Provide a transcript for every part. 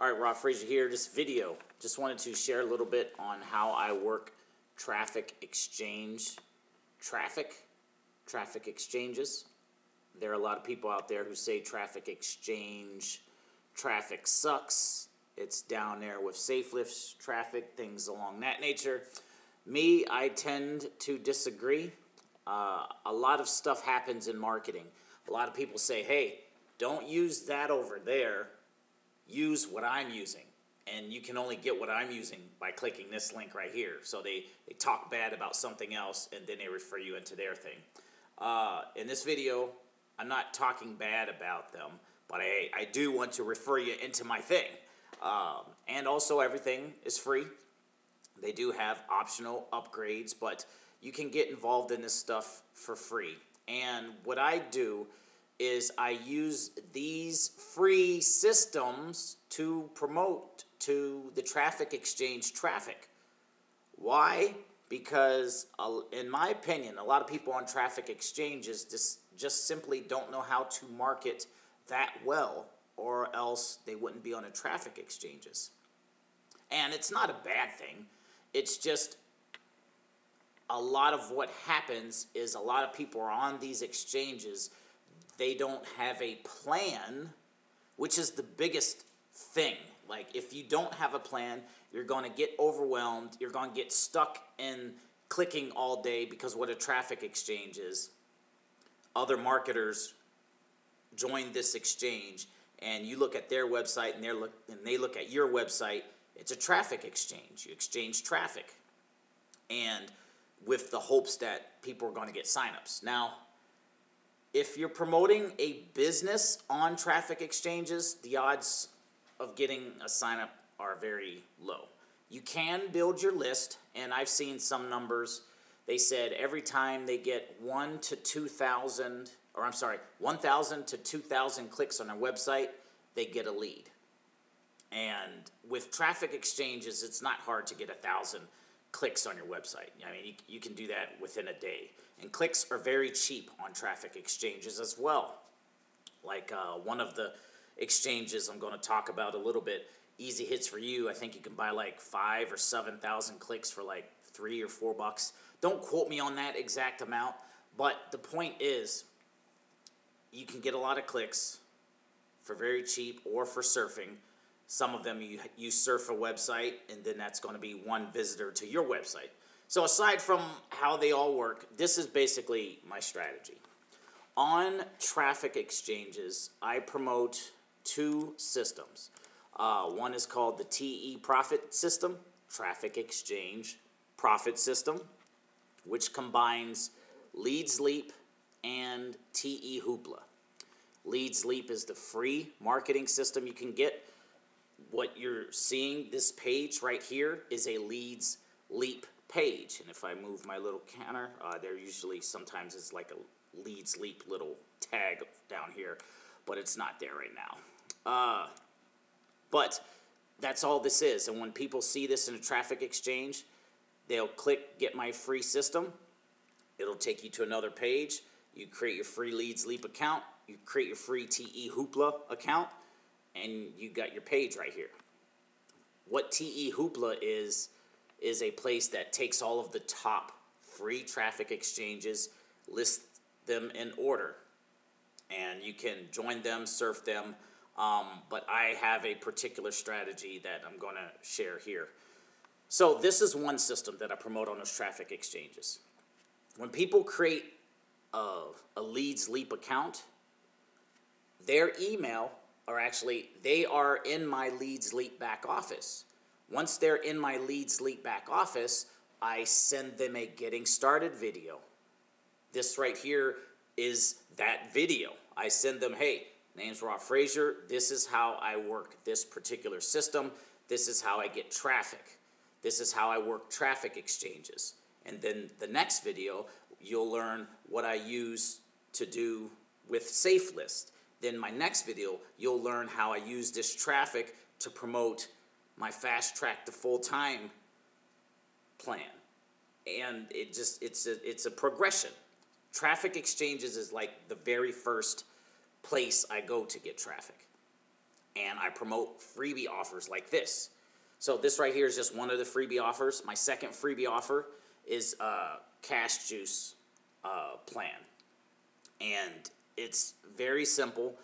All right, Rob Frazier here. This video, just wanted to share a little bit on how I work traffic exchanges. There are a lot of people out there who say traffic sucks. It's down there with safe lifts traffic, things along that nature. Me, I tend to disagree. A lot of stuff happens in marketing. A lot of people say, hey, don't use that over there. Use what I'm using. And you can only get what I'm using by clicking this link right here. So they talk bad about something else and then they refer you into their thing. In this video, I'm not talking bad about them, but I do want to refer you into my thing. And also everything is free. They do have optional upgrades, but you can get involved in this stuff for free. And what I do is I use these free systems to promote to the traffic exchange traffic. Why? Because in my opinion, a lot of people on traffic exchanges just simply don't know how to market that well, or else they wouldn't be on a traffic exchanges. And it's not a bad thing. It's just a lot of what happens is a lot of people are on these exchanges. They don't have a plan, which is the biggest thing. Like, if you don't have a plan, you're going to get overwhelmed. You're going to get stuck in clicking all day, because what a traffic exchange is, other marketers join this exchange, and you look at their website, and they look at your website. It's a traffic exchange. You exchange traffic, and with the hopes that people are going to get signups. Now, if you're promoting a business on traffic exchanges, the odds of getting a sign up are very low. You can build your list, and I've seen some numbers. They said every time they get 1,000 to 2,000 clicks on their website, they get a lead. And with traffic exchanges, it's not hard to get 1,000 clicks on your website. I mean, you can do that within a day. And clicks are very cheap on traffic exchanges as well. Like one of the exchanges I'm going to talk about a little bit, Easy Hits for You. I think you can buy like 5,000 or 7,000 clicks for like $3 or $4. Don't quote me on that exact amount, but the point is, you can get a lot of clicks for very cheap or for surfing. Some of them you surf a website, and then that's going to be one visitor to your website. So aside from how they all work, this is basically my strategy. On traffic exchanges, I promote two systems. One is called the TE Profit System, Traffic Exchange Profit System, which combines Leads Leap and TE Hoopla. Leads Leap is the free marketing system you can get. What you're seeing, this page right here, is a Leads Leap page. And if I move my little counter, there usually sometimes is like a Leads Leap little tag down here, but it's not there right now. But that's all this is. And when people see this in a traffic exchange, they'll click Get My Free System. It'll take you to another page. You create your free Leads Leap account. You create your free TE Hoopla account. And you got your page right here. What TE Hoopla is a place that takes all of the top free traffic exchanges, lists them in order, and you can join them, surf them, but I have a particular strategy that I'm going to share here. So this is one system that I promote on those traffic exchanges. When people create a Leads Leap account, their email, or actually, they are in my Leads Leap back office. Once they're in my Leads Leap back office, I send them a getting started video. This right here is that video. I send them, hey, name's Rob Frazier. This is how I work this particular system. This is how I get traffic. This is how I work traffic exchanges. And then the next video, you'll learn what I use to do with Safe List. Then my next video, you'll learn how I use this traffic to promote my Fast Track to Full-Time plan. And it's a progression. Traffic exchanges is like the very first place I go to get traffic. and I promote freebie offers like this. So this right here is just one of the freebie offers. My second freebie offer is a Cash Juice plan. And it's very simple.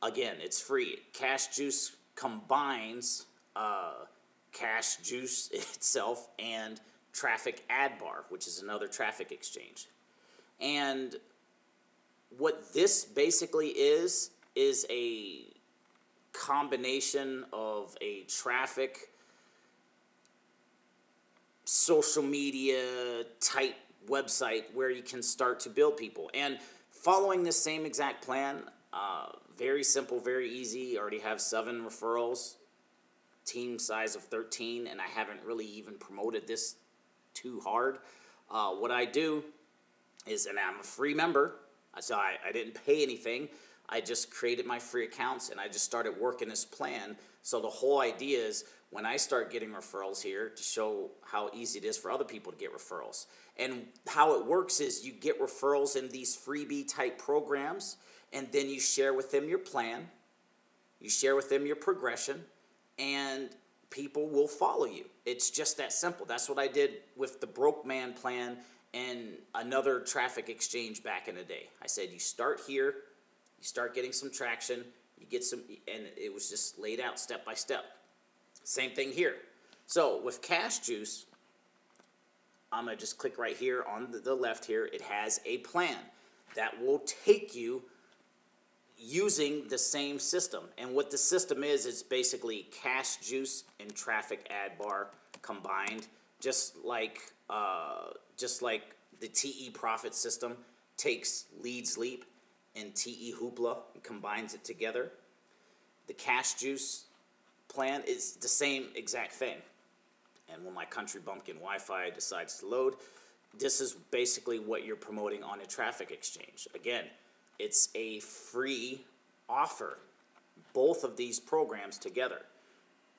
Again, it's free. Cash Juice combines Cash Juice itself and Traffic Ad Bar, which is another traffic exchange. And what this basically is a combination of a traffic, social media type website where you can start to build people. And following this same exact plan, very simple, very easy. I already have 7 referrals, team size of 13, and I haven't really even promoted this too hard. What I do is, and I'm a free member, so I didn't pay anything. I just created my free accounts and I just started working this plan. So the whole idea is when I start getting referrals here to show how easy it is for other people to get referrals. And how it works is you get referrals in these freebie type programs, and then you share with them your plan, you share with them your progression, and people will follow you. It's just that simple. That's what I did with the Broke Man plan and another traffic exchange back in the day. I said you start here, you start getting some traction, you get some, and it was just laid out step by step. Same thing here. So with Cash Juice, I'm going to just click right here on the left here. It has a plan that will take you using the same system. And what the system is, it's basically Cash Juice and Traffic Ad Bar combined, just like the TE Profit system takes Leads Leap and TE Hoopla and combines it together. The Cash Juice plan is the same exact thing. And when my country bumpkin Wi-Fi decides to load, this is basically what you're promoting on a traffic exchange. Again, it's a free offer, both of these programs together.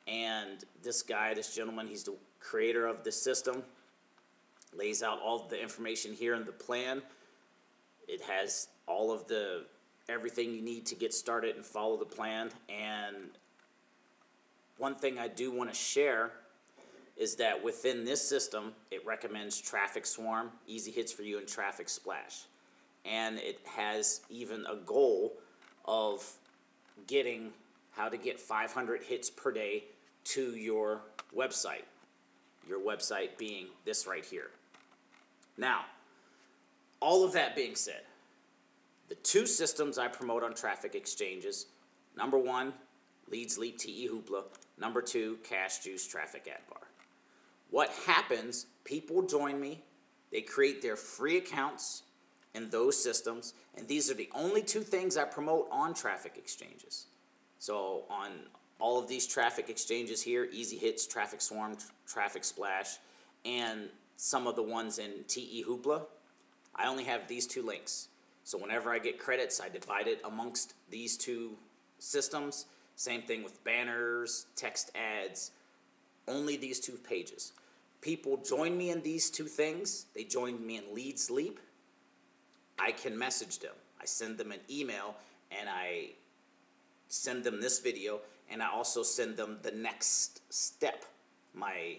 And this guy, this gentleman, he's the creator of this system, lays out all the information here in the plan. It has all of everything you need to get started and follow the plan. And one thing I do want to share is that within this system, it recommends Traffic Swarm, Easy Hits for You, and Traffic Splash. And it has even a goal of getting how to get 500 hits per day to your website being this right here. Now, all of that being said, the 2 systems I promote on traffic exchanges, number 1, Leads Leap TE Hoopla, number 2, Cash Juice Traffic Ad Bar. What happens, people join me, they create their free accounts in those systems, and these are the only 2 things I promote on traffic exchanges. So on all of these traffic exchanges here, Easy Hits, Traffic Swarm, Traffic Splash, and some of the ones in TE Hoopla, I only have these 2 links. So whenever I get credits, I divide it amongst these 2 systems. Same thing with banners, text ads, only these 2 pages. People join me in these 2 things. They join me in Leads Leap. I can message them. I send them an email, and I send them this video, and I also send them the next step. I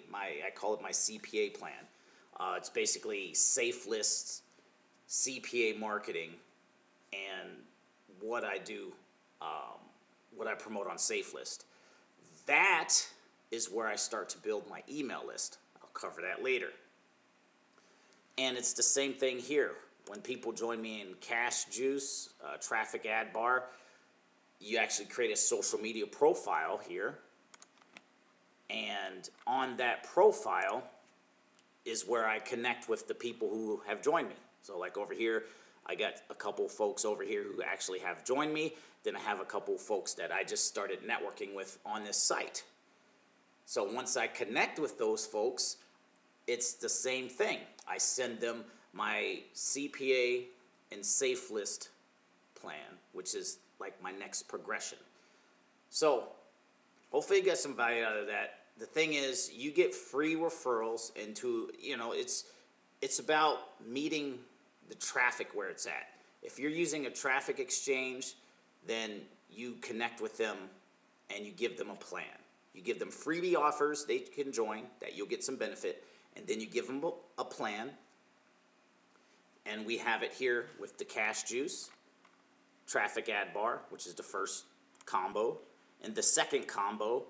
call it my CPA plan. It's basically safe lists, CPA marketing, and what I do, what I promote on Safe List. That is where I start to build my email list. I'll cover that later. And it's the same thing here. When people join me in Cash Juice, Traffic Ad Bar, you actually create a social media profile here. And on that profile is where I connect with the people who have joined me. So like over here, I got a couple folks over here who actually have joined me. Then I have a couple folks that I just started networking with on this site. So once I connect with those folks, it's the same thing. I send them my CPA and Safe List plan, which is like my next progression. So hopefully you get some value out of that. The thing is, you get free referrals into, it's about meeting the traffic where it's at. If you're using a traffic exchange, then you connect with them and you give them a plan. You give them freebie offers they can join that you'll get some benefit, and then you give them a plan. And we have it here with the Cash Juice Traffic Ad Bar, which is the first combo. And the second combo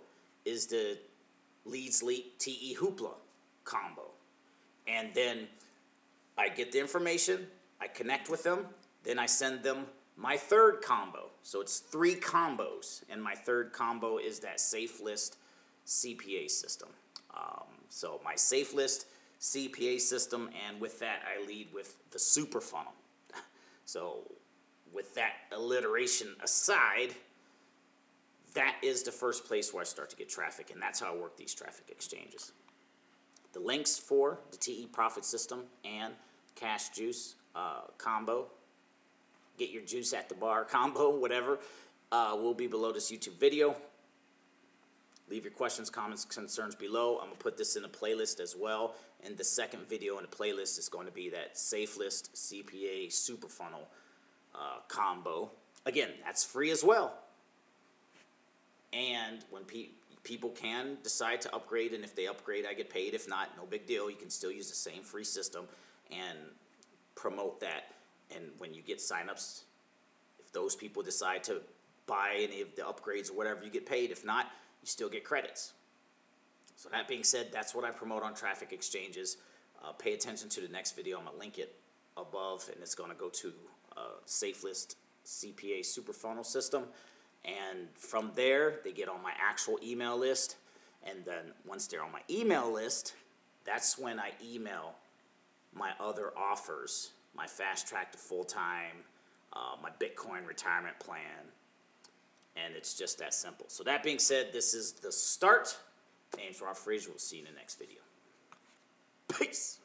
is the Leads Leak TE Hoopla combo. And then I get the information, I connect with them, then I send them my third combo. So it's 3 combos, and my third combo is that SafeList CPA system. So my SafeList CPA system, and with that I lead with the super funnel. So with that alliteration aside, that is the first place where I start to get traffic, and that's how I work these traffic exchanges. The links for the TE Profit System and Cash Juice combo, get your juice at the bar combo, whatever, will be below this YouTube video. Leave your questions, comments, concerns below. I'm going to put this in a playlist as well. And the second video in the playlist is going to be that SafeList CPA Super Funnel combo. Again, that's free as well. And when people can decide to upgrade, and if they upgrade, I get paid. If not, no big deal. You can still use the same free system and promote that. And when you get signups, if those people decide to buy any of the upgrades or whatever, you get paid. If not, you still get credits. So that being said, that's what I promote on traffic exchanges. Pay attention to the next video. I'm going to link it above, and it's going to go to SafeList CPA Super Funnel System. And from there, they get on my actual email list. And then once they're on my email list, that's when I email my other offers, my Fast Track to Full-Time, my Bitcoin retirement plan. And it's just that simple. So that being said, this is the start. My name's Rob Frazier. We'll see you in the next video. Peace.